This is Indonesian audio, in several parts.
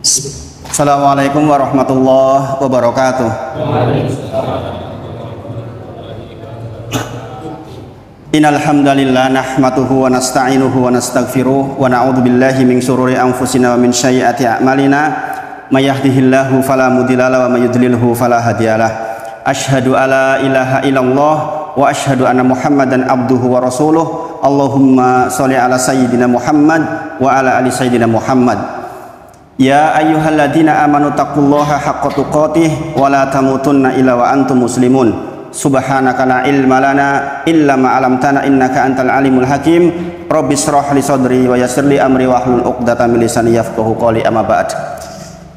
Assalamualaikum warahmatullahi wabarakatuh. Innal hamdalillah nahmaduhu wa nasta'inuhu wa nastaghfiruh wa na'udzu billahi min shururi anfusina wa min sayyiati a'malina may yahdihillahu fala mudilla lahu wa may yudlilhu fala hadiyalah. Asyhadu alla ilaha illallah wa asyhadu anna Muhammadan abduhu wa rasuluh. Allahumma sholli ala sayyidina Muhammad wa ala ali sayyidina Muhammad. Ya ayyuhalladzina amanu taqullaha haqqa tuqatih wa la tamutunna illa wa antum muslimun. Subhanaka la ilma lana illa ma 'allamtana innaka antal alimul hakim. Rabbi shrah li sadri wa yassir li amri wa hlul 'uqdatam min lisani yafqahu qawli, amma ba'd.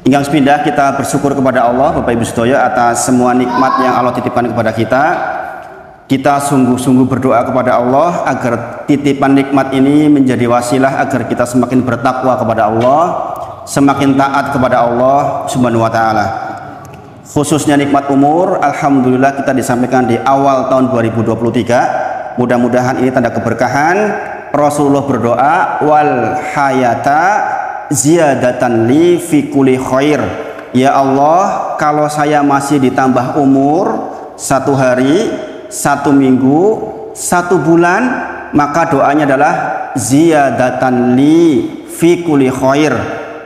Ingkang sepindah kita bersyukur kepada Allah Bapak Ibu sedaya atas semua nikmat yang Allah titipkan kepada kita. Kita sungguh-sungguh berdoa kepada Allah agar titipan nikmat ini menjadi wasilah agar kita semakin bertakwa kepada Allah, semakin taat kepada Allah Subhanahu wa taala. Khususnya nikmat umur, alhamdulillah kita disampaikan di awal tahun 2023. Mudah-mudahan ini tanda keberkahan. Rasulullah berdoa, wal hayata ziyadatan li fi kulli khair. Ya Allah, kalau saya masih ditambah umur 1 hari, 1 minggu, 1 bulan, maka doanya adalah ziyadatan li fi kulli khair.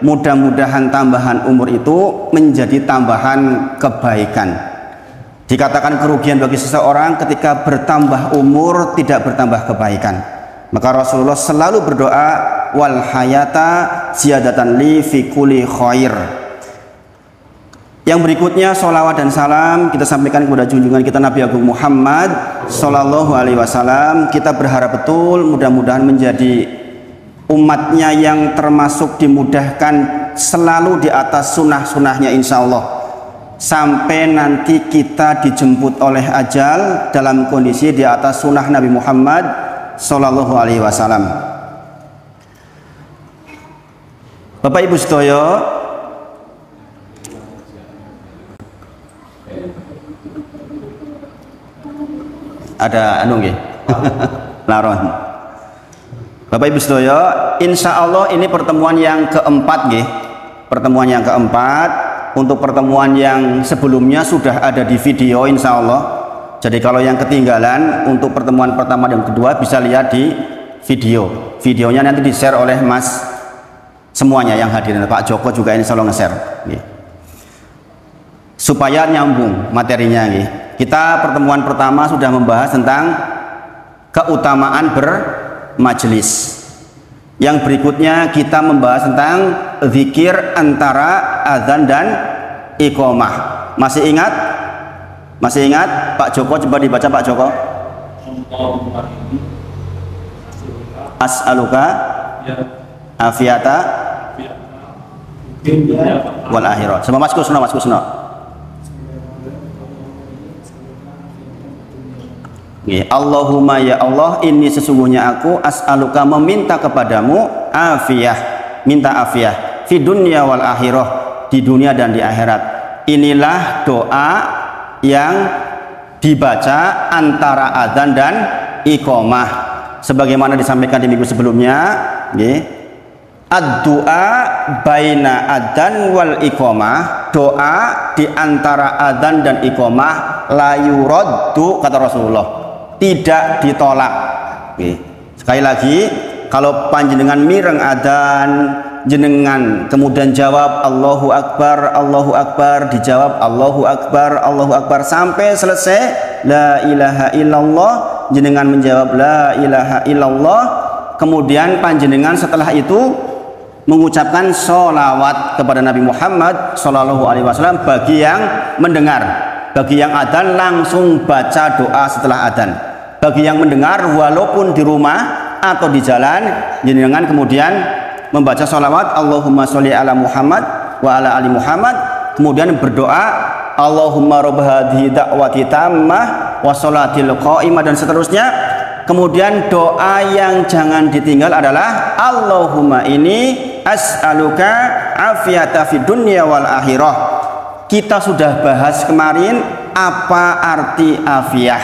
Mudah-mudahan tambahan umur itu menjadi tambahan kebaikan. Dikatakan kerugian bagi seseorang ketika bertambah umur tidak bertambah kebaikan. Maka Rasulullah selalu berdoa, wal hayata ziyadatan li fi kulli khair. Yang berikutnya sholawat dan salam kita sampaikan kepada junjungan kita Nabi Agung Muhammad Sallallahu Alaihi Wasallam. Kita berharap betul mudah-mudahan menjadi umatnya yang termasuk dimudahkan selalu di atas sunnah-sunnahnya insya Allah, sampai nanti kita dijemput oleh ajal dalam kondisi di atas sunnah Nabi Muhammad Sallallahu Alaihi Wasallam. Bapak Ibu sedaya, ada anu nggih laron. Bapak Ibu sedaya, insya Allah ini pertemuan yang keempat nggih. Pertemuan yang keempat. Untuk pertemuan yang sebelumnya sudah ada di video insya Allah. Jadi kalau yang ketinggalan untuk pertemuan pertama dan kedua bisa lihat di video. Videonya nanti di-share oleh Mas semuanya yang hadir. Pak Joko juga insya Allah nge-share nggih, supaya nyambung materinya nggih. Kita pertemuan pertama sudah membahas tentang keutamaan bermajlis. Yang berikutnya kita membahas tentang zikir antara azan dan iqamah. Masih ingat? Masih ingat? Pak Joko, coba dibaca Pak Joko. As'aluka afiyata wal akhirat. Sama Mas Kusno, Mas Kusno. Allahumma ya Allah, ini sesungguhnya aku as'aluka meminta kepadamu afiyah, minta afiyah fi dunya wal akhirah, di dunia dan di akhirat. Inilah doa yang dibaca antara adzan dan iqamah sebagaimana disampaikan di minggu sebelumnya nggih. Ad-du'a baina adzan wal iqamah, doa di antara adzan dan iqamah la yuraddu, kata Rasulullah, tidak ditolak. Oke. Sekali lagi, kalau panjenengan mireng adzan, jenengan kemudian jawab Allahu Akbar, Allahu Akbar, dijawab Allahu Akbar, Allahu Akbar sampai selesai la ilaha illallah, jenengan menjawab la ilaha illallah, kemudian panjenengan setelah itu mengucapkan sholawat kepada Nabi Muhammad Sallallahu Alaihi Wasallam. Bagi yang mendengar, bagi yang adzan langsung baca doa setelah adzan. Bagi yang mendengar walaupun di rumah atau di jalan, jenengan kemudian membaca sholawat Allahumma sholli ala Muhammad wa ala ali Muhammad, kemudian berdoa Allahumma rabb hadhihi da'wati tammah wa sholatil qa'imah dan seterusnya. Kemudian doa yang jangan ditinggal adalah Allahumma ini as'aluka afiyata fid dunya wal akhirah. Kita sudah bahas kemarin apa arti afiyah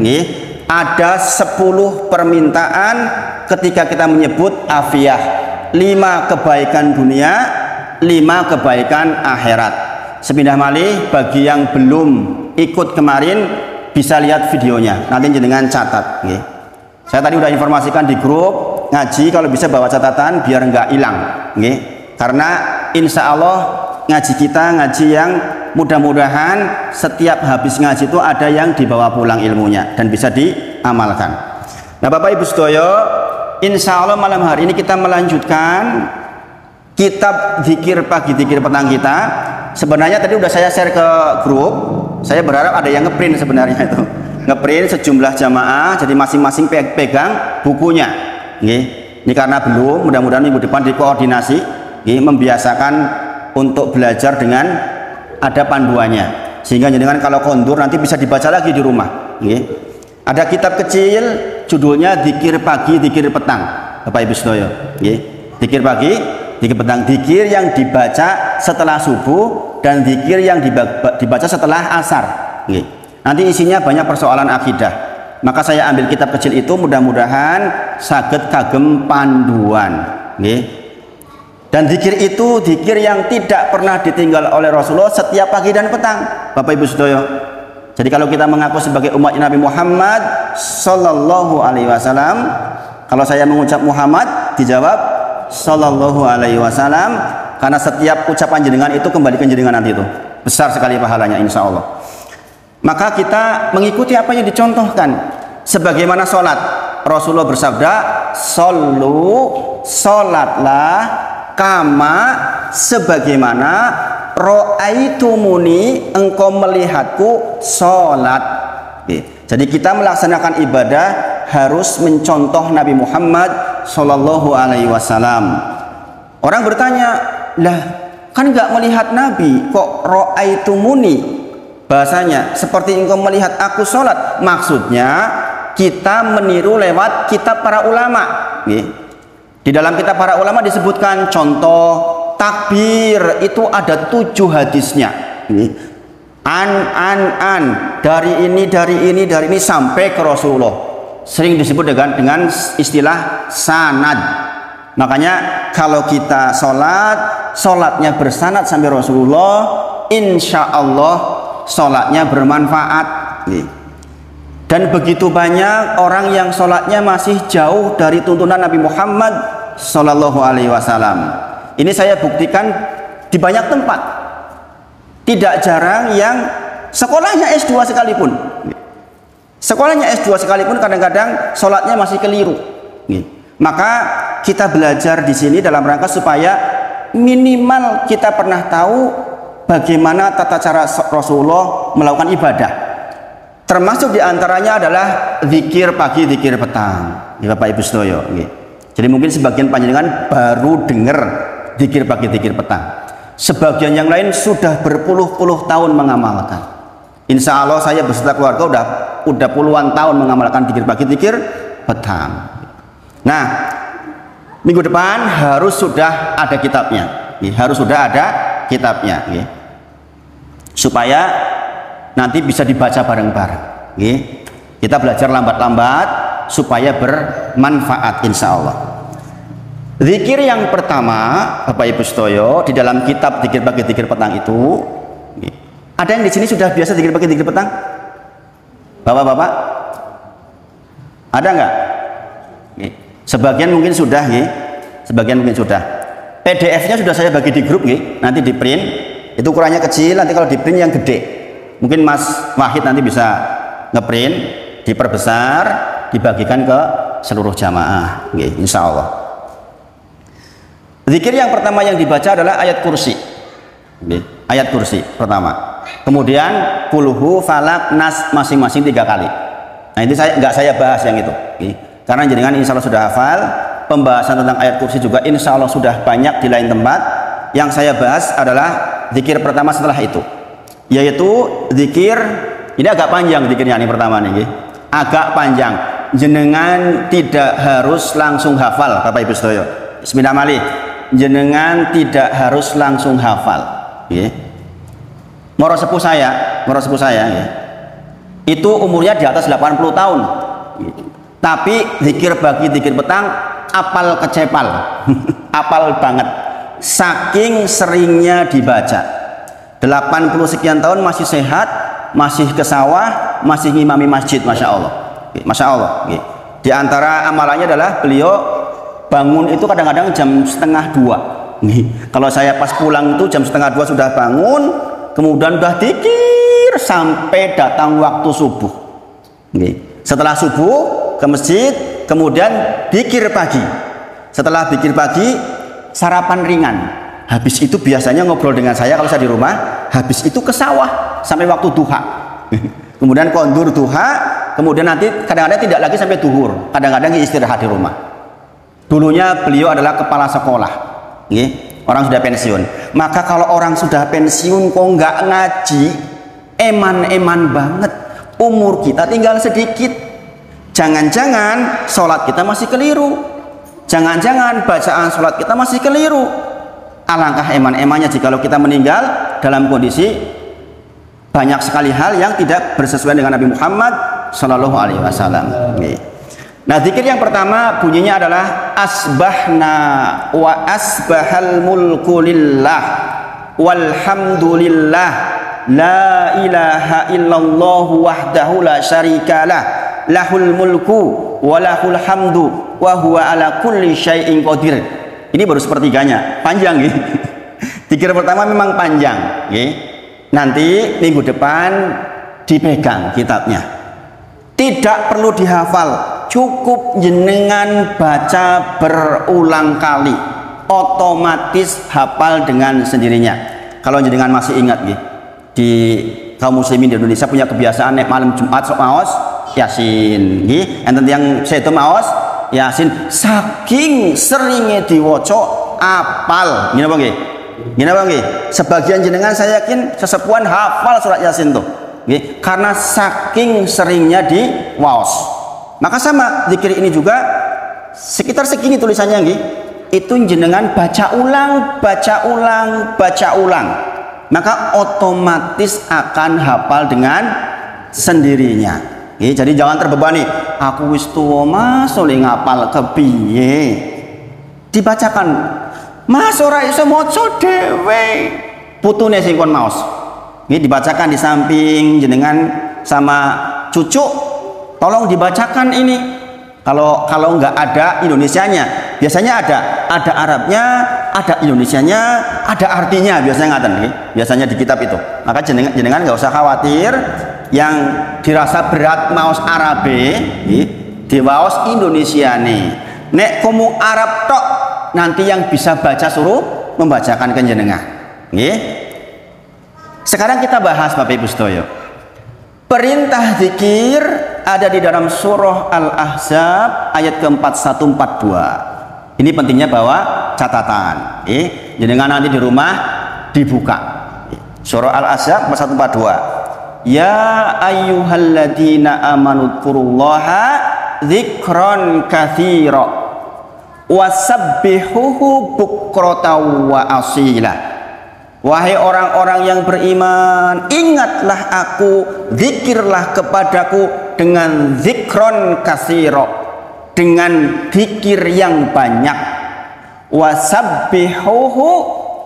nggih. Ada 10 permintaan ketika kita menyebut afiyah. 5 kebaikan dunia, 5 kebaikan akhirat. Sepindah malih bagi yang belum ikut kemarin bisa lihat videonya. Nanti jenengan catat. Okay. Saya tadi udah informasikan di grup ngaji, kalau bisa bawa catatan biar nggak hilang. Okay. Karena insya Allah ngaji kita ngaji yang mudah-mudahan setiap habis ngaji itu ada yang dibawa pulang ilmunya dan bisa diamalkan. Nah Bapak Ibu Sedoyo, insya Allah malam hari ini kita melanjutkan kitab zikir pagi zikir petang kita. Sebenarnya tadi udah saya share ke grup, saya berharap ada yang ngeprint sebenarnya itu, ngeprint sejumlah jamaah, jadi masing-masing pegang bukunya. Ini karena belum, mudah-mudahan minggu depan dikoordinasi, membiasakan untuk belajar dengan ada panduannya, sehingga jenengan kalau kondur nanti bisa dibaca lagi di rumah. Ada kitab kecil judulnya Zikir Pagi Zikir Petang, Bapak Ibu Sedoyo. Zikir pagi zikir petang, zikir yang dibaca setelah subuh dan zikir yang dibaca setelah asar. Nanti isinya banyak persoalan akidah, maka saya ambil kitab kecil itu, mudah-mudahan saged kagem panduan. Dan zikir itu zikir yang tidak pernah ditinggal oleh Rasulullah setiap pagi dan petang, Bapak Ibu Sedoyo. Jadi kalau kita mengaku sebagai umat Nabi Muhammad Sallallahu Alaihi Wasallam, kalau saya mengucap Muhammad dijawab Sallallahu Alaihi Wasallam, karena setiap ucapan jenengan itu kembali ke jenengan nanti itu besar sekali pahalanya insya Allah. Maka kita mengikuti apa yang dicontohkan. Sebagaimana sholat, Rasulullah bersabda, "Shollu, sholatlah kama sebagaimana ro'aitumuni, engkau melihatku sholat." Jadi kita melaksanakan ibadah harus mencontoh Nabi Muhammad Sallallahu Alaihi Wasallam. Orang bertanya, lah kan nggak melihat Nabi, kok ro'aitumuni? Bahasanya seperti engkau melihat aku sholat. Maksudnya kita meniru lewat kitab para ulama. Di dalam kitab para ulama disebutkan contoh takbir itu ada 7 hadisnya. An dari ini sampai ke Rasulullah. Sering disebut dengan istilah sanad. Makanya kalau kita sholatnya bersanad sampai Rasulullah, insya Allah sholatnya bermanfaat. Dan begitu banyak orang yang sholatnya masih jauh dari tuntunan Nabi Muhammad Sallallahu Alaihi Wasallam. Ini saya buktikan di banyak tempat. Tidak jarang yang sekolahnya S2 sekalipun. Sekolahnya S2 sekalipun kadang-kadang sholatnya masih keliru. Maka kita belajar di sini dalam rangka supaya minimal kita pernah tahu bagaimana tata cara Rasulullah melakukan ibadah. Termasuk diantaranya adalah zikir pagi, zikir petang. Bapak Ibu Sedoyo. Jadi mungkin sebagian panjenengan baru dengar zikir pagi, zikir petang. Sebagian yang lain sudah berpuluh-puluh tahun mengamalkan. Insya Allah saya beserta keluarga udah puluhan tahun mengamalkan zikir pagi, zikir petang. Nah, minggu depan harus sudah ada kitabnya. Harus sudah ada kitabnya. Supaya nanti bisa dibaca bareng-bareng. Kita belajar lambat-lambat supaya bermanfaat insya Allah. Zikir yang pertama, Bapak Ibu Sedoyo, di dalam kitab zikir pagi zikir petang itu, ada yang di sini sudah biasa zikir pagi zikir petang? Bapak-bapak? Ada nggak? Sebagian mungkin sudah, sebagian mungkin sudah. PDF-nya sudah saya bagi di grup, nanti di print. Itu ukurannya kecil, nanti kalau di print yang gede. Mungkin Mas Wahid nanti bisa ngeprint, diperbesar, dibagikan ke seluruh jamaah, insya Allah. Zikir yang pertama yang dibaca adalah ayat kursi. Ayat kursi pertama. Kemudian kulhu, falak, nas masing-masing 3 kali. Nah ini nggak saya bahas yang itu. Karena jenengan insya Allah sudah hafal. Pembahasan tentang ayat kursi juga insya Allah sudah banyak di lain tempat. Yang saya bahas adalah zikir pertama setelah itu. Yaitu zikir, ini agak panjang zikirnya ini pertama nih. Agak panjang. Jenengan tidak harus langsung hafal, Bapak Ibu Sedoyo. Bismillahirrahmanirrahim. Jenengan tidak harus langsung hafal. Moro sepuh saya, itu umurnya di atas 80 tahun. Tapi zikir pagi, zikir petang, apal kecepal, apal banget. saking seringnya dibaca. 80 sekian tahun masih sehat, masih ke sawah, masih ngimami masjid, Masya Allah. Masya Allah. Di antara amalannya adalah beliau bangun itu kadang-kadang jam 1:30. Kalau saya pas pulang itu jam 1:30 sudah bangun, kemudian udah dikir sampai datang waktu subuh. Setelah subuh ke masjid, kemudian dikir pagi. Setelah dikir pagi, sarapan ringan. Habis itu biasanya ngobrol dengan saya kalau saya di rumah. Habis itu ke sawah sampai waktu duha. Kemudian kondur duha, kemudian nanti kadang-kadang tidak lagi sampai duhur. Kadang-kadang istirahat di rumah. Dulunya beliau adalah kepala sekolah. Orang sudah pensiun. Maka kalau orang sudah pensiun kok nggak ngaji, eman-eman banget. Umur kita tinggal sedikit. Jangan-jangan sholat kita masih keliru. Jangan-jangan bacaan sholat kita masih keliru. Alangkah eman-emannya jikalau kita meninggal dalam kondisi banyak sekali hal yang tidak bersesuaian dengan Nabi Muhammad Shallallahu Alaihi Wasallam. Nah, zikir yang pertama bunyinya adalah asbahna wa asbahal mulku lillah walhamdulillah la ilaha illallah wahdahu la syarikalah lahul mulku wa lahul hamdu wa huwa ala kulli syai'in qadir. Ini baru sepertiganya, panjang gitu. Zikir pertama memang panjang, nanti minggu depan dipegang kitabnya. Tidak perlu dihafal, cukup jenengan baca berulang kali, otomatis hafal dengan sendirinya. Kalau jenengan masih ingat di kaum muslimin di Indonesia punya kebiasaan nek malam Jumat sok maos Yasin, enten yang saya itu maos Yasin saking seringnya diwoco apal. Gini Bang Gini Bang sebagian jenengan saya yakin sesepuan hafal surat Yasin tuh. Karena saking seringnya di waos. Maka sama zikir ini juga sekitar segini tulisannya itu jenengan baca ulang, baca ulang, baca ulang. Maka otomatis akan hafal dengan sendirinya. Jadi jangan terbebani. Aku wis tuwa Mas oleh ngapal kepiye. Dibacakan. Mas ora iso maca dhewe. Putune sing kon maos. Dibacakan di samping jenengan sama cucu. Tolong dibacakan ini. Kalau nggak ada Indonesianya, biasanya ada Arabnya, ada Indonesianya, ada artinya biasanya ngaten biasanya di kitab itu. Maka jenengan nggak usah khawatir yang dirasa berat maos Arabe di maos Indonesia nih. Nek komu Arab tok nanti yang bisa baca suruh membacakan ke jenengan. Sekarang kita bahas Bapak Ibu sedaya. Perintah zikir ada di dalam surah Al-Ahzab ayat ke-4142. Ini pentingnya bawa catatan. Jenengan nanti di rumah dibuka. Surah Al-Ahzab 4142. Ya ayyuhalladzina amanu dzkurullaha dzikran katsira wasabbihuhu bukratan wa asila. Wahai orang-orang yang beriman, ingatlah aku, zikirlah kepadaku dengan zikron katsira, dengan zikir yang banyak. Wasabbihuhu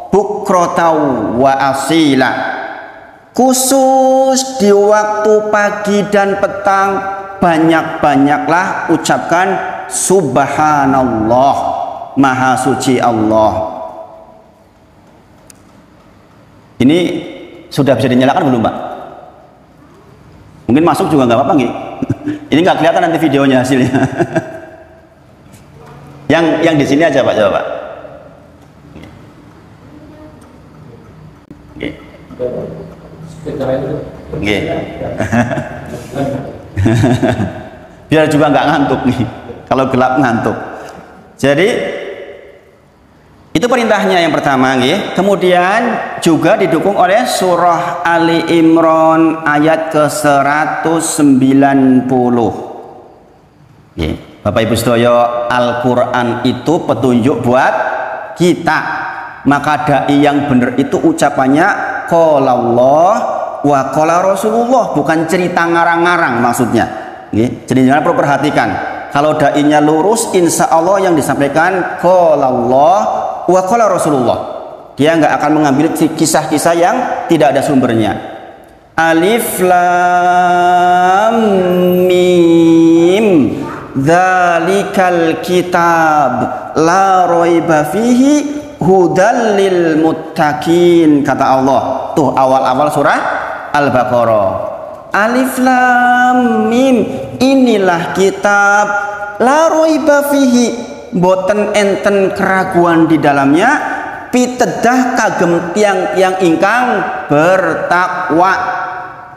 bukratan wa asila. Khusus di waktu pagi dan petang banyak-banyaklah ucapkan subhanallah, maha suci Allah. Ini sudah bisa dinyalakan belum Pak? Mungkin masuk juga nggak apa-apa Ini nggak kelihatan nanti videonya hasilnya. yang di sini aja Pak, coba Pak. Biar juga nggak ngantuk kalau gelap ngantuk. Jadi itu perintahnya yang pertama Kemudian juga didukung oleh surah Ali Imran ayat ke-190. Bapak Ibu sedaya, Al-Qur'an itu petunjuk buat kita. Maka dai yang benar itu ucapannya qala Allah wa qala Rasulullah, bukan cerita ngarang-ngarang maksudnya. Jadi jangan perlu perhatikan. Kalau dai-nya lurus, insya Allah yang disampaikan qala Allah wa qala Rasulullah. Dia nggak akan mengambil kisah-kisah yang tidak ada sumbernya. Alif lam mim dzalikal kitab la raiba fihi hudal lil muttaqin, kata Allah. Tuh awal-awal surah Al-Baqarah. Alif lam mim, inilah kitab la raiba fihi, boten enten keraguan di dalamnya, pitedah kagem tiang-tiang ingkang bertakwa.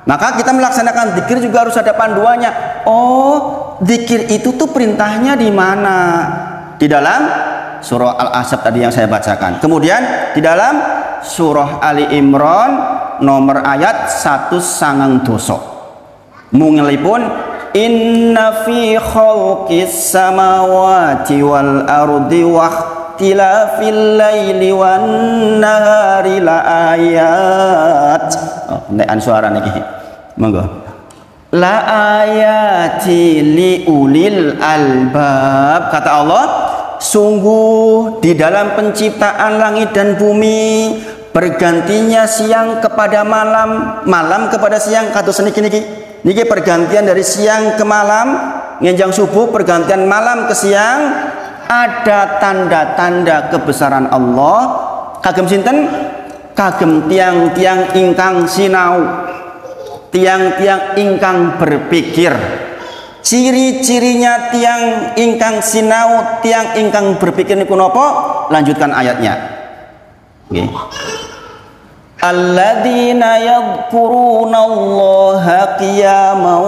Maka kita melaksanakan zikir juga harus ada panduannya. Oh, zikir itu tuh perintahnya di mana? Di dalam surah Al-Ahzab tadi yang saya bacakan. Kemudian di dalam surah Ali Imran nomor ayat 109. Mungilipun inna fi khalqis samawati wal ardi wa ikhtilafil laili wan nahari la ayat. Oh, nekan suara niki. Monggo. La ayati li ulil albab, kata Allah, sungguh di dalam penciptaan langit dan bumi, bergantinya siang kepada malam, malam kepada siang, kados niki pergantian dari siang ke malam, ngenjang subuh pergantian malam ke siang, ada tanda-tanda kebesaran Allah kagem sinten? Kagem tiang-tiang ingkang sinau, tiang-tiang ingkang berpikir. Ciri-cirinya tiang ingkang sinau, tiang ingkang berpikir niku napa? Lanjutkan ayatnya. Nggih. Alladzina yadhkurunallaha qiyaman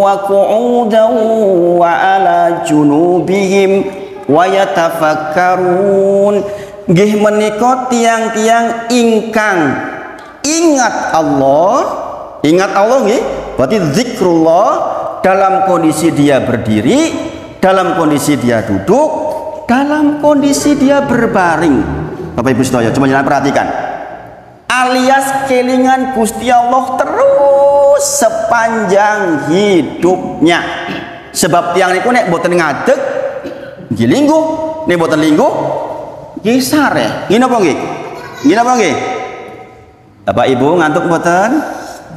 wa qu'udan wa 'ala junubihim wa yatafakkarun. Nggih menika tiang-tiang ingkang ingat Allah nggih, berarti zikrullah dalam kondisi dia berdiri, dalam kondisi dia duduk, dalam kondisi dia berbaring. Bapak Ibu sedaya, coba jangan perhatikan. Alias kelingan Gusti Allah terus sepanjang hidupnya. Sebab tiang niku nek boten ngadeg nggih lingguh, nek boten lingguh nggih sare. Nggih napa nggih? Nggih napa nggih? Bapak Ibu ngantuk mboten?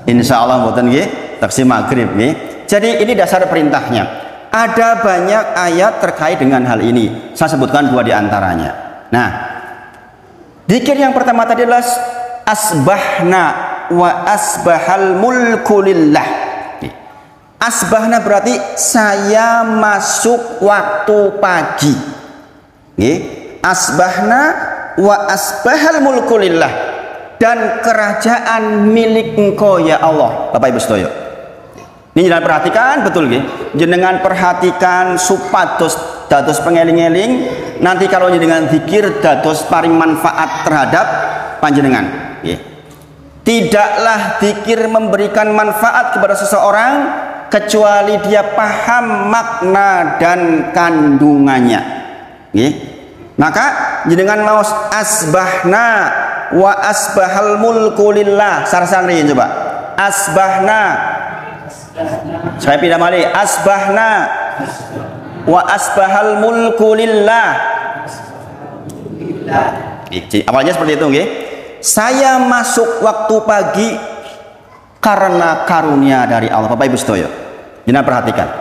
Insyaallah mboten nggih, taksi maghrib nggih. Jadi ini dasar perintahnya. Ada banyak ayat terkait dengan hal ini. Saya sebutkan 2 di antaranya. Nah, zikir yang pertama tadi adalah asbahna wa asbahal mulku lillah. Asbahna berarti saya masuk waktu pagi. Asbahna wa asbahal mulku lillah, dan kerajaan milik Engkau ya Allah. Bapak Ibu sedaya, ini jangan perhatikan betul nggih. Jenengan perhatikan supados dados pengeling-eling, nanti kalau dengan zikir dados paring manfaat terhadap panjenengan. Tidaklah zikir memberikan manfaat kepada seseorang kecuali dia paham makna dan kandungannya. Maka jenengan maos asbahna wa asbahal mulku lillah. Sarasan riyen coba. Asbahna. Saya pindah malih. Asbahna wa asbahal mulku lillah. Awalnya seperti itu nggih. Saya masuk waktu pagi karena karunia dari Allah. Bapak Ibu sedaya, jenengan perhatikan.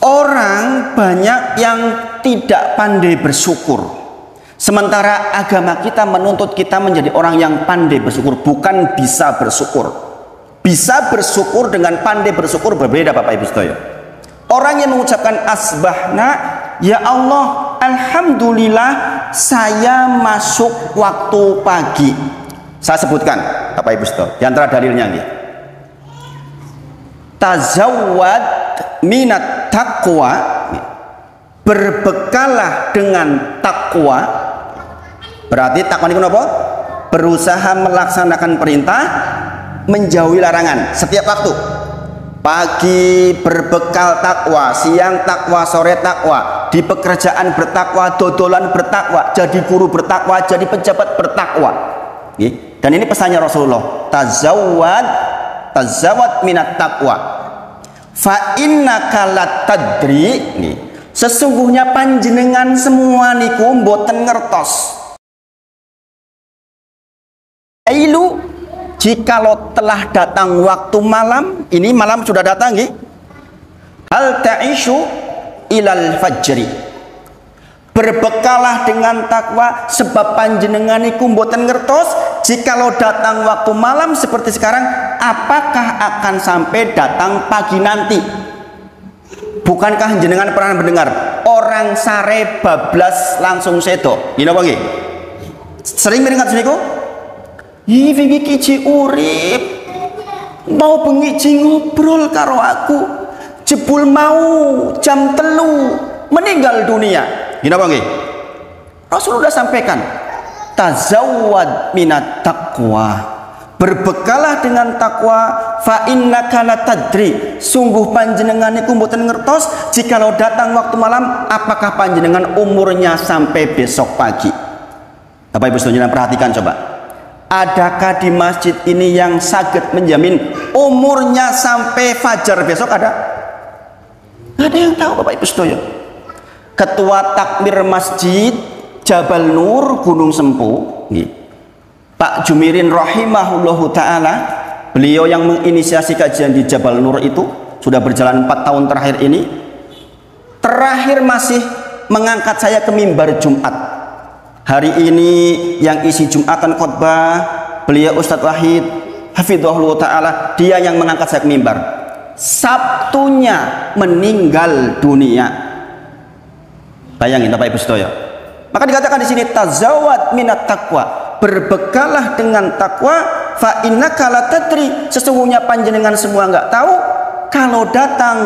Orang banyak yang tidak pandai bersyukur. Sementara agama kita menuntut kita menjadi orang yang pandai bersyukur, bukan bisa bersyukur. Bisa bersyukur dengan pandai bersyukur berbeda, Bapak Ibu sedaya. Orang yang mengucapkan asbahna, ya Allah, alhamdulillah saya masuk waktu pagi. Saya sebutkan, Bapak Ibu sedaya, di antara dalilnya nih. Tazawwad minat taqwa, berbekalah dengan takwa. Berarti takwa niku napa? Berusaha melaksanakan perintah, menjauhi larangan setiap waktu. Pagi berbekal takwa, siang takwa, sore takwa, di pekerjaan bertakwa, dodolan bertakwa, jadi guru bertakwa, jadi pejabat bertakwa. Dan ini pesannya Rasulullah, tazawwad minat taqwa fa innaka latadri, Sesungguhnya panjenengan semua niku mboten ngertos. Ailu, jikalau telah datang waktu malam, ini malam sudah datang nggih. Hal ta'ishu ilal fajri. Berbekalah dengan takwa sebab panjenengan iku mboten ngertos jikalau datang waktu malam seperti sekarang apakah akan sampai datang pagi nanti. Bukankah jenengan pernah mendengar orang sare bablas langsung sedo? Gini apa nggih? Sering mendengar niku? Ih, wingi kiji urip mau bengi ji ngobrol karo aku. Jebul mau jam 3 meninggal dunia. Gini apa nggih? Rasulullah sampaikan, tazawwad minat taqwa. Berbekalah dengan takwa, fa innaka latadri, sungguh panjenengan iku mboten ngertos jikalau datang waktu malam apakah panjenengan umurnya sampai besok pagi. Bapak Ibu sekalian perhatikan coba. Adakah di masjid ini yang saged menjamin umurnya sampai fajar besok ada? Ada yang tahu Bapak Ibu sekalian? Ketua takmir masjid Jabal Nur Gunung Sempu, Pak Jumirin rahimahullahu ta'ala, beliau yang menginisiasi kajian di Jabal Nur itu sudah berjalan 4 tahun terakhir ini, terakhir masih mengangkat saya ke mimbar Jumat. Hari ini yang isi Jumatan khotbah beliau Ustadz Wahid hafidhahullah ta'ala, dia yang mengangkat saya ke mimbar. Sabtunya meninggal dunia. Bayangin Bapak Ibu sedaya. Maka dikatakan di sini tazawwad minat taqwa. Berbekalah dengan takwa, fa innaka latadri, sesungguhnya panjenengan semua nggak tahu kalau datang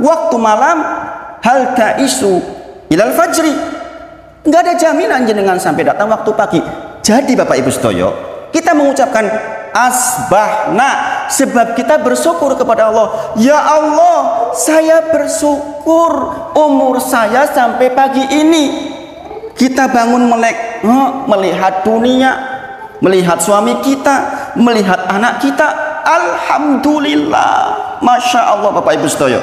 waktu malam hal ta'isu ilal fajri, nggak ada jaminan jenengan sampai datang waktu pagi. Jadi Bapak Ibu sedaya, kita mengucapkan asbahna sebab kita bersyukur kepada Allah. Ya Allah, saya bersyukur umur saya sampai pagi ini. Kita bangun melek, melihat dunia, melihat suami kita, melihat anak kita. Alhamdulillah, masya Allah Bapak Ibu sedaya.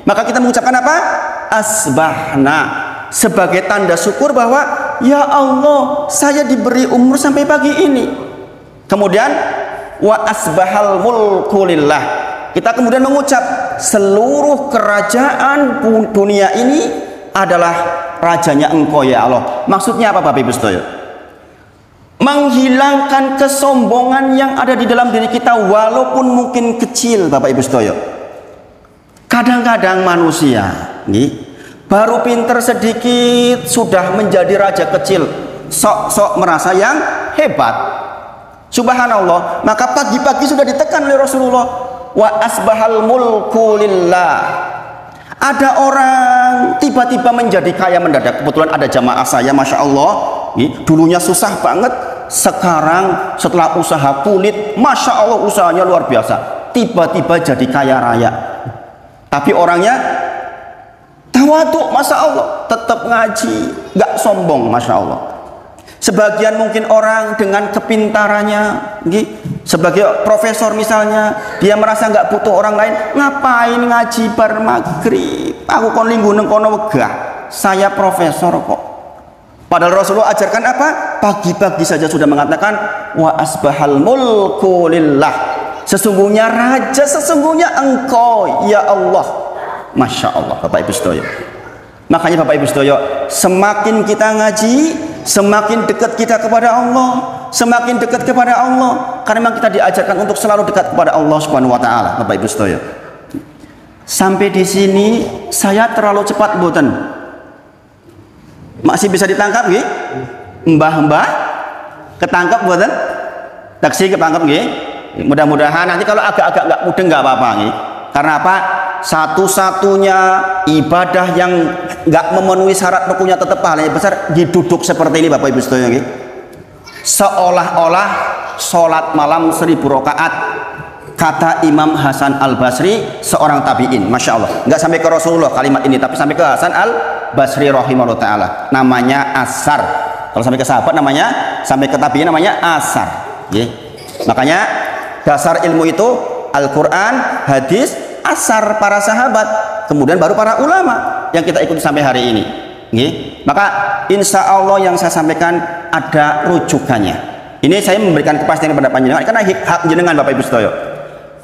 Maka kita mengucapkan apa? Asbahna, sebagai tanda syukur bahwa ya Allah, saya diberi umur sampai pagi ini. Kemudian wa asbahal mulku lillah. Kita kemudian mengucap seluruh kerajaan dunia ini adalah rajanya Engkau ya Allah. Maksudnya apa Bapak Ibu sekalian? Menghilangkan kesombongan yang ada di dalam diri kita walaupun mungkin kecil Bapak Ibu sekalian. Kadang-kadang manusia baru pinter sedikit sudah menjadi raja kecil, sok-sok merasa yang hebat. Subhanallah, maka pagi-pagi sudah ditekan oleh Rasulullah, wa asbahal mulku lillah. Ada orang tiba-tiba menjadi kaya mendadak. Kebetulan ada jamaah saya, masya Allah, dulunya susah banget, sekarang setelah usaha kulit, masya Allah usahanya luar biasa, tiba-tiba jadi kaya raya. Tapi orangnya tawaduk, masya Allah, tetap ngaji, gak sombong, masya Allah. Sebagian mungkin orang dengan kepintarannya, sebagai profesor misalnya, dia merasa nggak butuh orang lain. Ngapain ngaji bar maghrib? Aku kon linggu neng kono wegah. Saya profesor kok. Padahal Rasulullah ajarkan apa? Pagi-pagi saja sudah mengatakan wa asbahal mulku lillah. Sesungguhnya raja, sesungguhnya Engkau ya Allah. Masya Allah Bapak Ibu sedaya. Makanya Bapak Ibu sedaya, semakin kita ngaji, semakin dekat kita kepada Allah, semakin dekat kepada Allah, karena memang kita diajarkan untuk selalu dekat kepada Allah Subhanahu wa taala. Bapak Ibu sedaya. Sampai di sini saya terlalu cepat mboten? Masih bisa ditangkap nggih? Mbah-mbah ketangkap mboten? Taksi ketangkap nggih? Mudah-mudahan nanti kalau agak-agak nggak mudeng nggak apa-apa nggih. Karena apa? Satu-satunya ibadah yang nggak memenuhi syarat rukunnya tetap pahalanya besar, diduduk seperti ini Bapak Ibu sekalian, seolah-olah sholat malam 1000 rakaat, kata Imam Hasan Al Basri, seorang tabiin, masya Allah, nggak sampai ke Rasulullah kalimat ini, tapi sampai ke Hasan Al Basri rahimahullah taala, namanya asar. Kalau sampai ke sahabat namanya, sampai ke tabiin namanya asar. Makanya dasar ilmu itu Al-Quran, hadis, asar para sahabat. kemudian baru para ulama yang kita ikuti sampai hari ini. Maka insya Allah yang saya sampaikan ada rujukannya. Ini saya memberikan kepastian kepada panjenengan karena hak jenengan Bapak Ibu sedaya.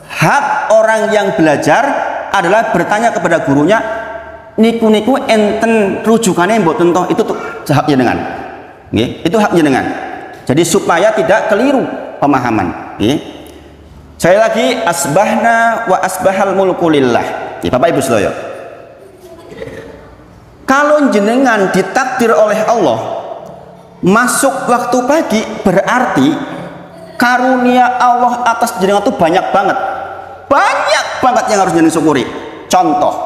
Hak orang yang belajar adalah bertanya kepada gurunya, niku enten rujukannya mboten toh, itu hak jenengan. Itu hak jenengan. Jadi supaya tidak keliru pemahaman. Saya lagi asbahna wa asbahal mulku lillah. Bapak Ibu sedaya. Kalau jenengan ditakdir oleh Allah masuk waktu pagi, berarti karunia Allah atas jenengan itu banyak banget yang harus jenengan syukuri. Contoh,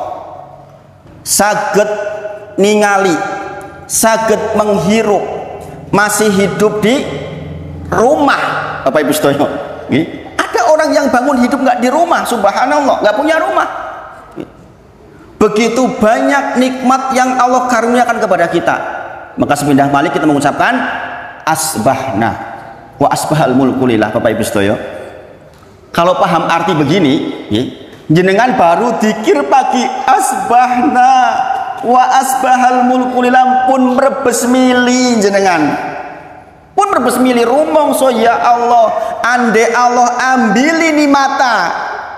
saged ningali, saged menghirup, masih hidup di rumah. Bapak Ibu sedaya, ada orang yang bangun hidup nggak di rumah, subhanallah, nggak punya rumah. Begitu banyak nikmat yang Allah karuniakan kepada kita. Maka sepindah balik kita mengucapkan asbahna wa asbahal mulku lillah. Bapak Ibu sedaya, kalau paham arti begini, jenengan baru dikir pagi asbahna wa asbahal mulku lillah pun merebes mili jenengan. Pun merebes mili rumongso, ya Allah, ande Allah ambili ni mata.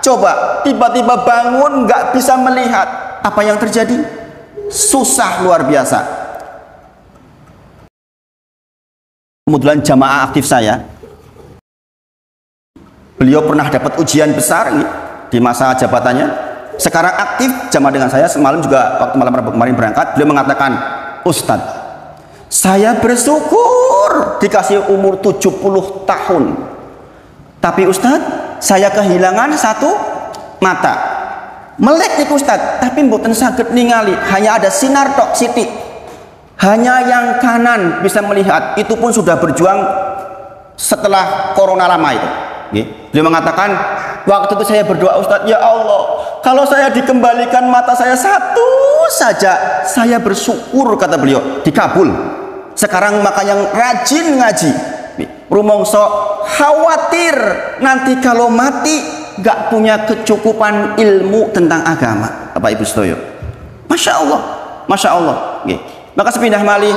Coba tiba-tiba bangun nggak bisa melihat. Apa yang terjadi? Susah luar biasa. Kemudian jamaah aktif saya, beliau pernah dapat ujian besar di masa jabatannya. Sekarang aktif jamaah dengan saya. Semalam juga waktu malam Rabu kemarin berangkat, beliau mengatakan, Ustadz, saya bersyukur dikasih umur 70 tahun. Tapi Ustadz, saya kehilangan satu mata. Melek nih Ustaz, tapi mboten saged ningali, hanya ada sinar tok siti. Hanya yang kanan bisa melihat, itu pun sudah berjuang setelah corona lama itu. Dia mengatakan, waktu itu saya berdoa, Ustaz, ya Allah, kalau saya dikembalikan mata saya satu saja, saya bersyukur, kata beliau, dikabul. Sekarang maka yang rajin ngaji, rumongso khawatir nanti kalau mati gak punya kecukupan ilmu tentang agama. Bapak Ibu sedaya, Masya Allah, Masya Allah. Maka sepindah malih,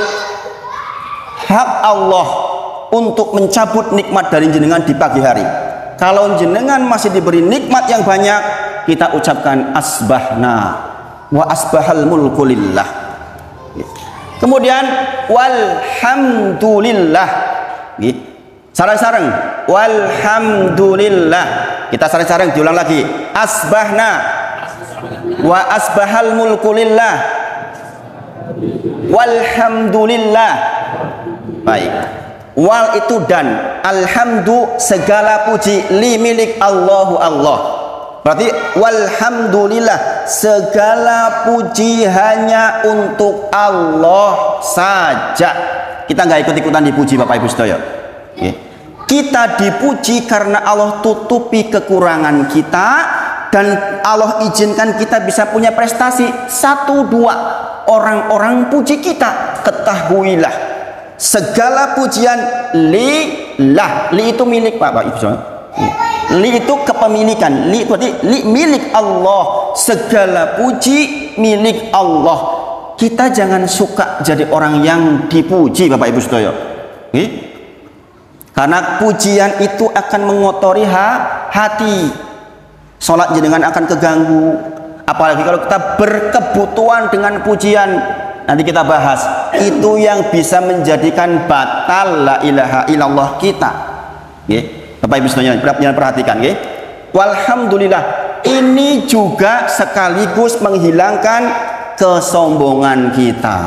hak Allah untuk mencabut nikmat dari jenengan di pagi hari. Kalau jenengan masih diberi nikmat yang banyak, kita ucapkan asbahna wa asbahal mulku lillah. Kemudian walhamdulillah. Sarang-sarang walhamdulillah. Kita sarang-sarang diulang lagi. Asbahna wa asbahal mulku lillah. Walhamdulillah. Baik. Wal itu dan, alhamdu segala puji, li milik Allahu Allah. Berarti walhamdulillah segala puji hanya untuk Allah saja. Kita nggak ikut-ikutan dipuji Bapak Ibu sedaya. Kita dipuji karena Allah tutupi kekurangan kita dan Allah izinkan kita bisa punya prestasi. 1, 2 orang-orang puji kita. Ketahuilah segala pujian lillah. Li itu milik Bapak Ibu. Li itu kepemilikan. Li berarti li milik Allah. Segala puji milik Allah. Kita jangan suka jadi orang yang dipuji Bapak Ibu sedaya. Karena pujian itu akan mengotori hati. Sholat jenengan akan keganggu. Apalagi kalau kita berkebutuhan dengan pujian. Nanti kita bahas. Itu yang bisa menjadikan batal la ilaha illallah kita. Bapak Ibu sekalian, perhatikan. Walhamdulillah. Ini juga sekaligus menghilangkan kesombongan kita.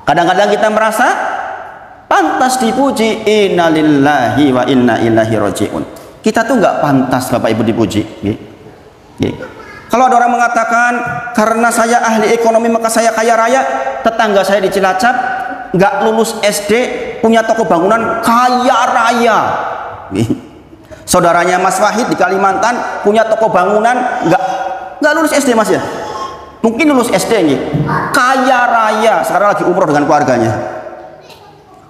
Kadang-kadang kita merasa pantas dipuji, innalillahi wa inna ilaihi rajiun. Kita tuh nggak pantas Bapak Ibu dipuji. Kalau ada orang mengatakan karena saya ahli ekonomi maka saya kaya raya, tetangga saya di Cilacap nggak lulus SD punya toko bangunan kaya raya. Saudaranya Mas Wahid di Kalimantan punya toko bangunan nggak lulus SD Mas ya? Mungkin lulus SD nih, kaya raya, sekarang lagi umroh dengan keluarganya.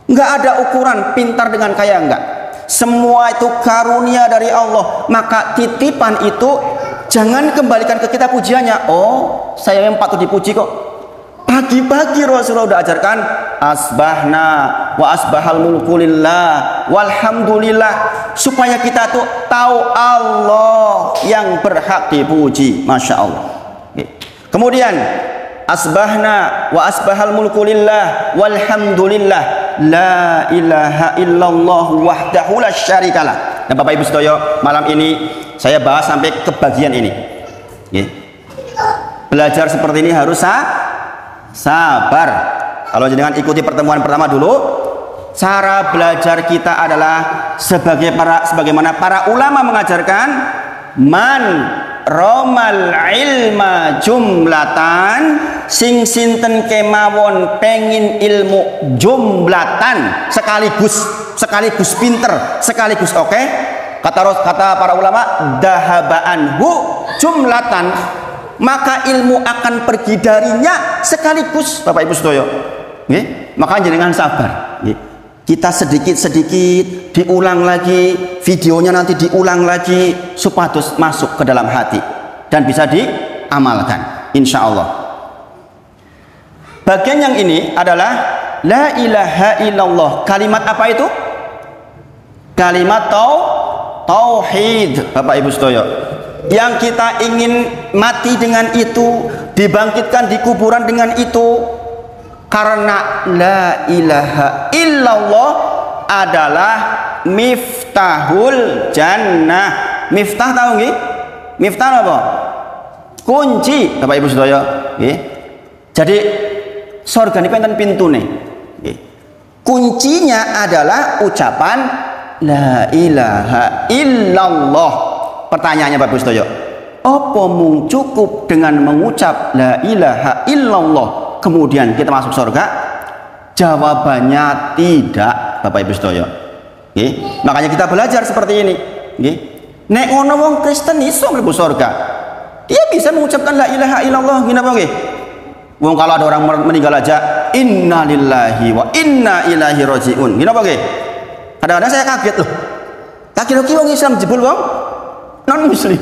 Nggak ada ukuran pintar dengan kaya, enggak. Semua itu karunia dari Allah. Maka titipan itu Jangan kembalikan ke kita pujiannya. Oh, saya yang patut dipuji kok. Pagi-pagi Rasulullah udah ajarkan asbahna wa asbahal mulku lillah walhamdulillah, supaya kita tuh tahu Allah yang berhak dipuji. Masya Allah. Kemudian asbahna wa asbahal mulku lillah walhamdulillah la ilaha illallah wahdahu la syarikalah. Nah, Bapak Ibu sedaya, malam ini saya bahas sampai ke bagian ini. Belajar seperti ini harus sabar. Kalau jangan ikuti pertemuan pertama dulu, cara belajar kita adalah sebagaimana para ulama mengajarkan, man romal ilma jumlatan, sing sinten kemawon pengin ilmu jumlatan, sekaligus pinter, sekaligus oke. Kata para ulama, dahabaanhu jumlatan, maka ilmu akan pergi darinya sekaligus. Bapak Ibu sedaya, maka jangan sabar. Kita sedikit-sedikit diulang lagi, videonya nanti diulang lagi, supados masuk ke dalam hati dan bisa diamalkan, insya Allah. Bagian yang ini adalah la ilaha illallah. Kalimat apa itu? Kalimat tauhid, Bapak Ibu sedaya. Yang kita ingin mati dengan itu, dibangkitkan di kuburan dengan itu, karena la ilaha illallah adalah miftahul jannah. Miftah tahu nggih? Miftah apa? Kunci, Bapak Ibu sedaya. Jadi surga niku enten pintune. Kuncinya adalah ucapan la ilaha illallah. Pertanyaannya Bapak Ibu sedaya, apa mung cukup dengan mengucap la ilaha illallah kemudian kita masuk surga? Jawabannya tidak, Bapak Ibu sedaya. Makanya kita belajar seperti ini. Nek ngono wong Kristen iso mlebu surga. Dia bisa mengucapkan la ilaha illallah ngene apa nggih? Wong kalau ada orang meninggal aja innalillahi wa inna ilaihi rajiun. Ngene apa nggih? Kadang-kadang saya kaget loh. Tak kira wong Islam jebul wong non muslim.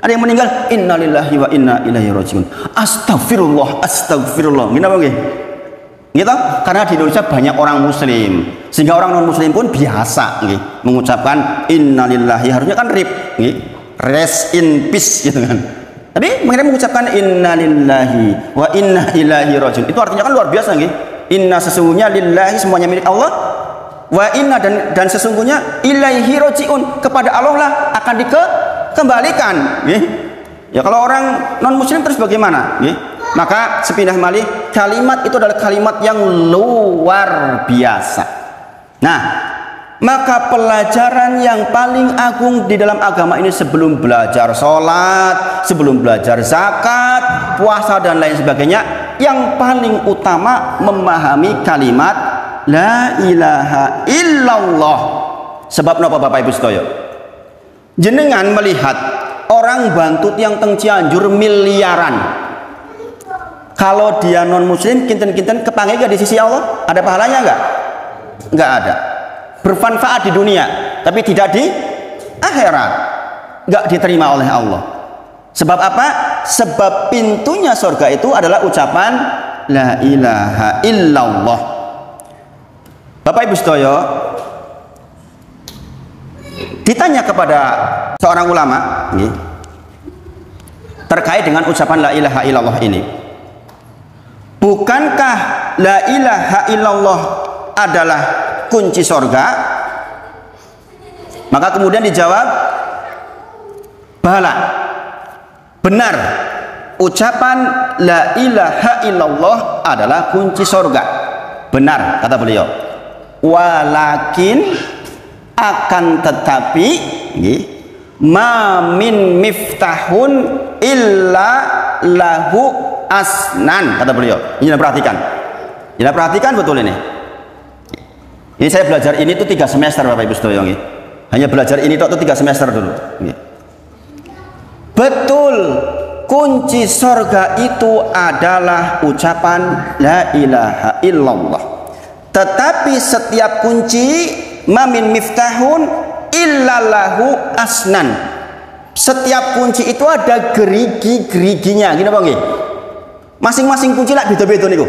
Ada yang meninggal innalillahi wa inna ilaihi rajiun. Astagfirullah, astagfirullah. Gini apa nggih? Gitu? Karena di Indonesia banyak orang muslim, sehingga orang non muslim pun biasa nggih mengucapkan innalillahi, harusnya kan rip nggih. Rest in peace gitu kan. Tapi mereka mengucapkan innalillahi wa inna ilaihi rajiun. Itu artinya kan luar biasa nggih. Inna sesungguhnya lillahi, semuanya milik Allah. Wa inna dan sesungguhnya ilaihi rajiun, kepada Allah lah akan dikembalikan. Ya kalau orang non muslim terus bagaimana? Maka sepindah malih, kalimat itu adalah kalimat yang luar biasa. Nah, maka pelajaran yang paling agung di dalam agama ini, sebelum belajar sholat, sebelum belajar zakat, puasa dan lain sebagainya, yang paling utama memahami kalimat la ilaha illallah. Sebab napa Bapak Ibu sedaya? Jenengan melihat orang bantut yang teng Cianjur miliaran, kalau dia non muslim kinten-kinten kepanggil gak di sisi Allah? Ada pahalanya enggak? Enggak ada. Bermanfaat di dunia tapi tidak di akhirat, enggak diterima oleh Allah. Sebab apa? Sebab pintunya surga itu adalah ucapan la ilaha illallah. Bapak Ibu sedaya, ditanya kepada seorang ulama terkait dengan ucapan la ilaha illallah ini, bukankah la ilaha illallah adalah kunci surga? Maka kemudian dijawab, bala, benar, ucapan la ilaha illallah adalah kunci surga. Benar, kata beliau. Walakin, akan tetapi, ma min miftahun illa lahu asnan, kata beliau. Ini perhatikan. Ini perhatikan betul ini. Ini saya belajar ini tuh 3 semester Bapak Ibu sedaya. Hanya belajar ini tuh 3 semester dulu. Betul, kunci surga itu adalah ucapan la ilaha illallah. Tetapi setiap kunci, ma min miftahun illa lahu asnan, Setiap kunci itu ada gerigi-geriginya, gini Bang nggih. Masing-masing kunci lah beda-beda niku.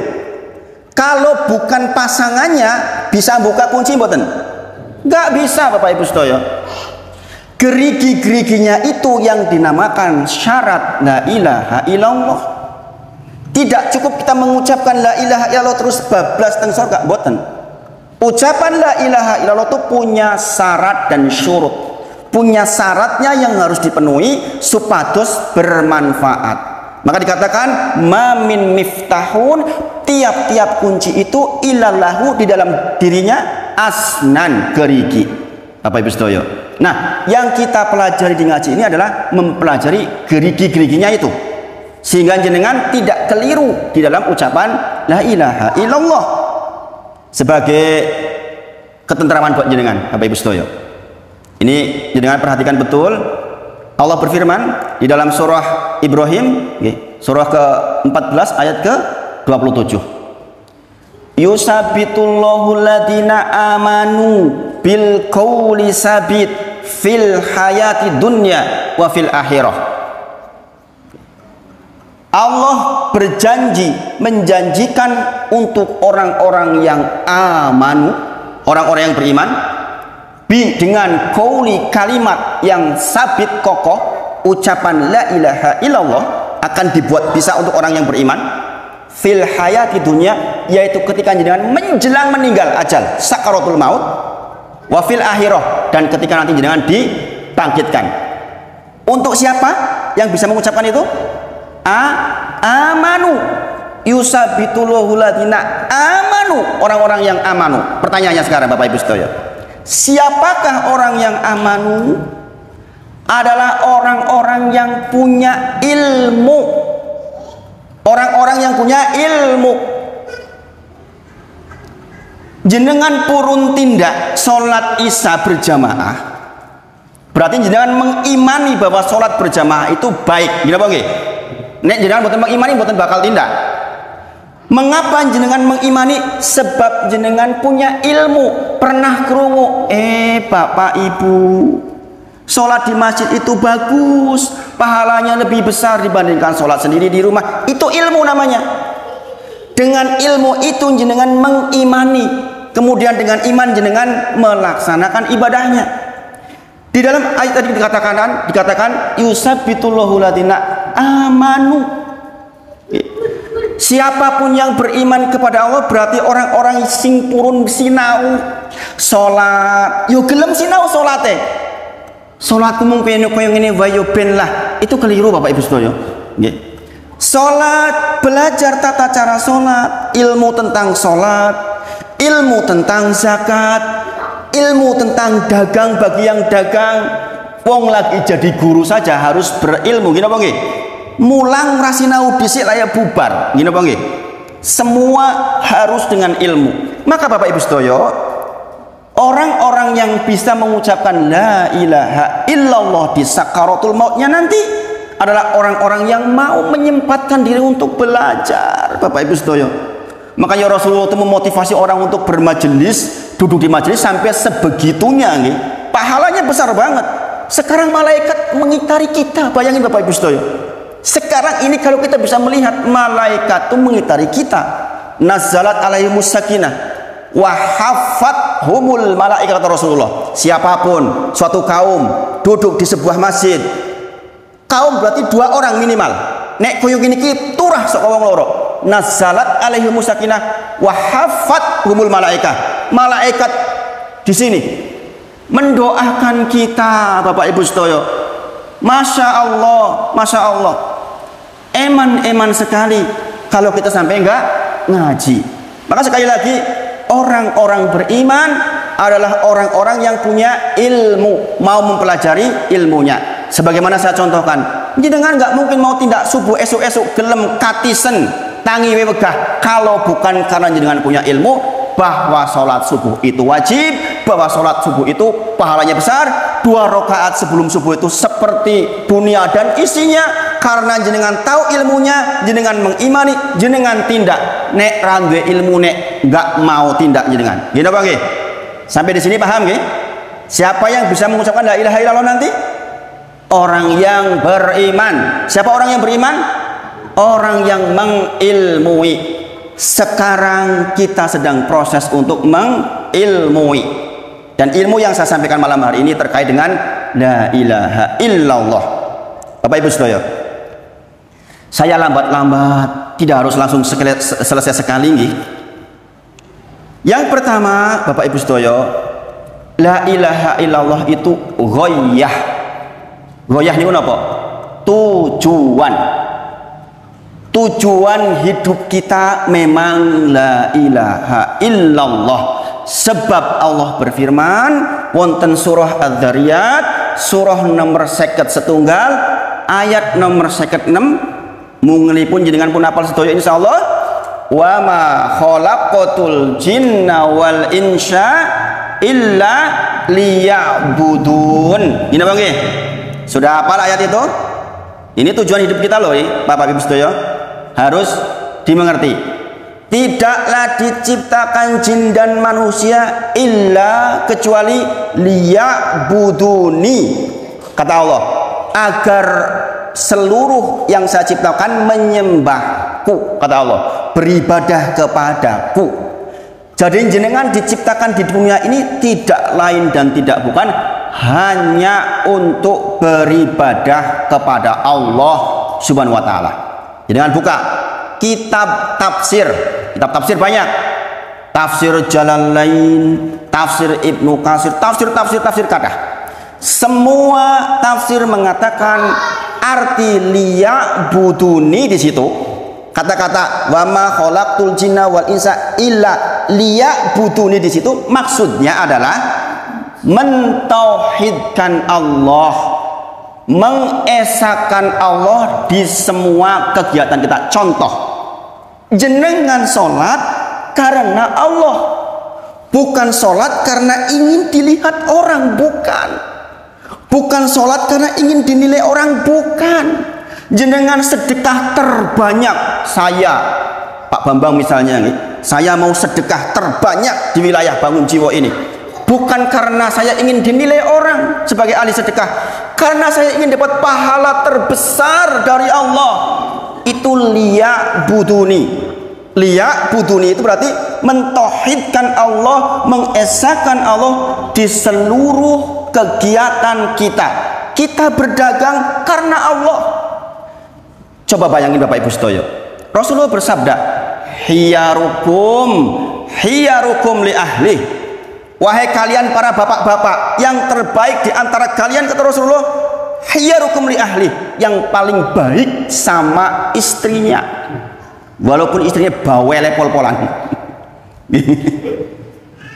Kalau bukan pasangannya bisa buka kunci mboten? Enggak bisa Bapak Ibu sedaya. Gerigi-geriginya itu yang dinamakan syarat la ilaha illallah. Tidak cukup kita mengucapkan la ilaha illallah terus bablas teng surga, mboten. Ucapan la ilaha illallah itu punya syarat dan syurut. Punya syaratnya yang harus dipenuhi supados bermanfaat. Maka dikatakan mamin miftahun, tiap-tiap kunci itu ilallahu di dalam dirinya asnan, gerigi. Bapak Ibu sedaya. Nah, yang kita pelajari di ngaji ini adalah mempelajari gerigi-geriginya itu, sehingga jenengan tidak keliru di dalam ucapan la ilaha illallah, sebagai ketentraman buat jenengan Bapak Ibu sedaya. Ini jenengan perhatikan betul. Allah berfirman di dalam surah Ibrahim, surah ke-14 ayat ke-27. Yusabbitullahu ladina amanu bil qawli sabit fil hayati dunya wa fil akhirah. Allah berjanji, menjanjikan untuk orang-orang yang amanu, orang-orang yang beriman, dengan qauli kalimat yang sabit kokoh, ucapan la ilaha illallah akan dibuat bisa untuk orang yang beriman fil hayati dunya, yaitu ketika jenengan menjelang meninggal ajal, sakaratul maut, wa fil akhirah, dan ketika nanti jenengan dibangkitkan. Untuk siapa yang bisa mengucapkan itu? Amanu. Yusabbitullahu ladina amanu, orang-orang yang amanu. Pertanyaannya sekarang Bapak Ibu sekalian, siapakah orang yang amanu? Adalah orang-orang yang punya ilmu. Orang-orang yang punya ilmu. Jenengan purun tindak sholat isya berjamaah, berarti jenengan mengimani bahwa sholat berjamaah itu baik. Gila bang? Nek jenengan boten mengimani, boten bakal tindak. Mengapa jenengan mengimani? Sebab jenengan punya ilmu. Pernah krungu, Bapak Ibu, sholat di masjid itu bagus, pahalanya lebih besar dibandingkan sholat sendiri di rumah. Itu ilmu namanya. Dengan ilmu itu jenengan mengimani, kemudian dengan iman jenengan melaksanakan ibadahnya. Di dalam ayat tadi dikatakan yusabbitullahu ladina amanu. Siapapun yang beriman kepada Allah berarti orang-orang sing purun sinau salat. Yo gelem sinau salate. Salatku mung koyo ngene wae yo ben lah. Itu keliru Bapak Ibu sedaya. Nggih. Salat, belajar tata cara salat, ilmu tentang salat, ilmu tentang zakat, ilmu tentang dagang bagi yang dagang. Wong lagi jadi guru saja harus berilmu, gini apa nggih? Mulang rasinau dhisik layak bubar, gini apa nggih? Semua harus dengan ilmu. Maka Bapak Ibu sedaya, orang-orang yang bisa mengucapkan la ilaha illallah di sakaratul mautnya nanti adalah orang-orang yang mau menyempatkan diri untuk belajar, Bapak Ibu sedaya. Makanya Rasulullah itu memotivasi orang untuk bermajelis, duduk di majelis sampai sebegitunya nggih. Pahalanya besar banget. Sekarang malaikat mengitari kita, bayangin Bapak Ibu sedaya. Sekarang ini kalau kita bisa melihat malaikat itu mengitari kita. Nazalat alaihimus sakinah wa haffathumul malaikat, kata Rasulullah. Siapapun suatu kaum duduk di sebuah masjid, kaum berarti 2 orang minimal. Nek koyo gini ki turah sok wong loro. Nazalat alaihimus sakinah wa haffathumul malaikat. Malaikat di sini mendoakan kita Bapak Ibu sedaya. Masya Allah, Masya Allah. Eman-eman sekali kalau kita sampai enggak ngaji. Maka sekali lagi, orang-orang beriman adalah orang-orang yang punya ilmu, mau mempelajari ilmunya. Sebagaimana saya contohkan, jenengan nggak mungkin mau tindak subuh esuk-esuk gelem katisen tangi wegah kalau bukan karena jenengan punya ilmu bahwa sholat subuh itu wajib, bahwa sholat subuh itu pahalanya besar, 2 rakaat sebelum subuh itu seperti dunia dan isinya. Karena jenengan tahu ilmunya, jenengan mengimani, jenengan tindak. Nek rangge ilmu nek nggak mau tindak jenengan. Gini apa nggih? Sampai di sini paham nggih? Siapa yang bisa mengucapkan la ilaha illallah nanti? Orang yang beriman. Siapa orang yang beriman? Orang yang mengilmui. Sekarang kita sedang proses untuk mengilmui. Dan ilmu yang saya sampaikan malam hari ini terkait dengan la ilaha illallah. Bapak Ibu Saudara, saya lambat-lambat, tidak harus langsung selesai sekali nih. Yang pertama, Bapak Ibu Saudara, la ilaha illallah itu ghoyah. Ghoyah ini apa? Tujuan. Tujuan hidup kita memang la ilaha illallah. Sebab Allah berfirman wonten surah Adz-Dzariyat surah nomor 51 ayat nomor 56 mungelipun jenengan pun hafal sedaya insyaallah, wa ma khalaqatul jinna wal insya illa liya'budun. Ini Bang nggih? Sudah hafal ayat itu? Ini tujuan hidup kita loh, Bapak Ibu sedaya. Harus dimengerti. Tidaklah diciptakan jin dan manusia illa kecuali liya'buduni, kata Allah, agar seluruh yang saya ciptakan menyembahku, kata Allah, beribadah kepadaku. Jadi jenengan diciptakan di dunia ini tidak lain dan tidak bukan hanya untuk beribadah kepada Allah Subhanahu wa taala. Jenengan buka kitab tafsir banyak, tafsir Jalalain, tafsir Ibnu Katsir, tafsir kadah. Semua tafsir mengatakan arti liya'buduni di situ. Kata-kata wa ma khalaqtul jinna wal insa illa liya'buduni di situ maksudnya adalah mentauhidkan Allah, mengesahkan Allah di semua kegiatan kita. Contoh, jenengan sholat karena Allah, bukan sholat karena ingin dilihat orang, bukan sholat karena ingin dinilai orang, bukan. Jenengan sedekah terbanyak, saya Pak Bambang misalnya nih, saya mau sedekah terbanyak di wilayah Bangun Jiwo ini, bukan karena saya ingin dinilai orang sebagai ahli sedekah, karena saya ingin dapat pahala terbesar dari Allah. Itu liya'buduni. Liya'buduni itu berarti mentauhidkan Allah, mengesahkan Allah di seluruh kegiatan kita. Kita berdagang karena Allah. Coba bayangin Bapak Ibu sedaya, Rasulullah bersabda, hiyarukum li ahli. Wahai kalian para bapak-bapak, yang terbaik di antara kalian, kata Rasulullah, hiyarukum li ahli, yang paling baik sama istrinya, walaupun istrinya bawel pol-polan.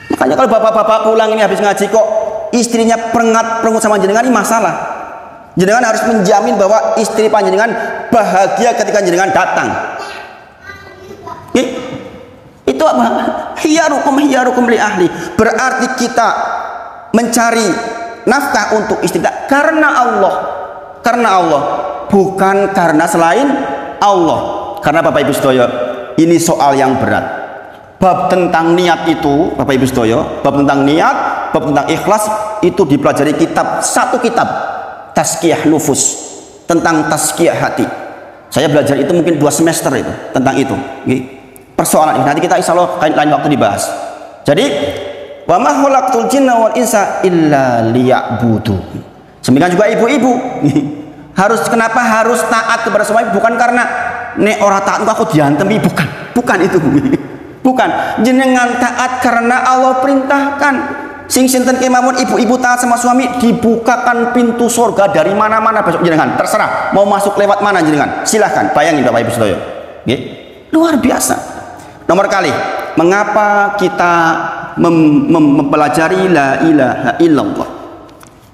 Makanya kalau bapak-bapak pulang ini habis ngaji kok istrinya perengut sama jenengan, ini masalah. Jenengan harus menjamin bahwa istri panjenengan bahagia ketika jenengan datang. Itu apa? Hiyarukum li ahli. Berarti kita mencari nafkah untuk istri kita karena Allah, bukan karena selain Allah. Karena Bapak Ibu sedaya, ini soal yang berat. Bab tentang niat itu, Bapak Ibu sedaya, bab tentang niat, bab tentang ikhlas itu dipelajari satu kitab Tazkiyah Nufus, tentang tazkiyah hati. Saya belajar itu mungkin 2 semester itu tentang itu. Persoalan ini nanti kita insya Allah lain waktu dibahas. Jadi wa ma khalaqtul jinna wal insa illa liya'budu. Demikian juga ibu-ibu kenapa harus taat kepada suami? Bukan karena nek ora taat aku diantemi, bukan itu. Bukan, jenengan taat karena Allah perintahkan. Sing sinten kemawon ibu-ibu taat sama suami, dibukakan pintu surga dari mana-mana besok jenengan. Terserah mau masuk lewat mana jenengan. Silahkan, bayangin Bapak Ibu sedaya. Luar biasa. Nomor kali, mengapa kita mempelajari la ilaha illallah?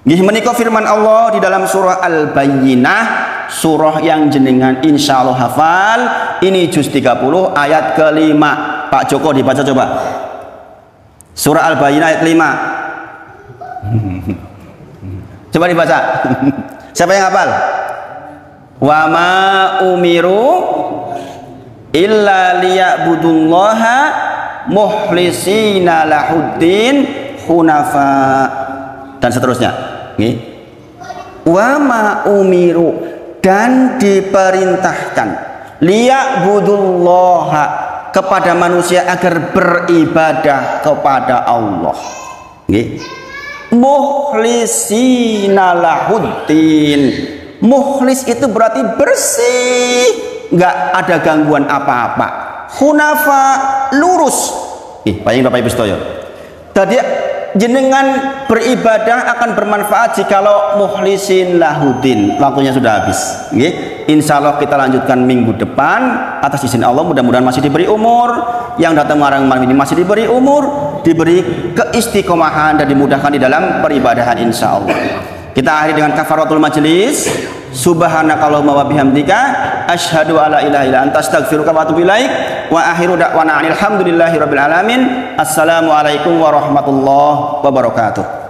Menika firman Allah di dalam surah Al-Bayyinah, surah yang jenengan insya Allah hafal. Ini juz 30 ayat ke-5. Pak Joko dibaca coba. Surah Al-Bayyinah ayat 5. Coba dibaca. Siapa yang hafal? Wa ma umiru illa liya'budullaha mukhlisina lahuddin hunafa, dan seterusnya. wa ma umiru, dan diperintahkan liya'budullaha, kepada manusia agar beribadah kepada Allah. Nggih. Mukhlisina lahuddin. Mukhlis itu berarti bersih, nggak ada gangguan apa-apa. Hunafa, lurus. Baik Bapak Ibu sedaya. Tadi jenengan beribadah akan bermanfaat jikalau mukhlisin lahudin. Waktunya sudah habis. Insya Allah kita lanjutkan minggu depan. Atas izin Allah, mudah-mudahan masih diberi umur. Yang datang malam ini masih diberi umur, diberi keistiqomahan dan dimudahkan di dalam peribadahan insya Allah. Kita akhiri dengan kafaratul majlis. Subhanakallahumma wa bihamdika asyhadu alla ilaha illa anta astaghfiruka wa atubu ilaik. Wa akhiru da'wana alhamdulillahi rabbil alamin. Assalamualaikum warahmatullahi wabarakatuh.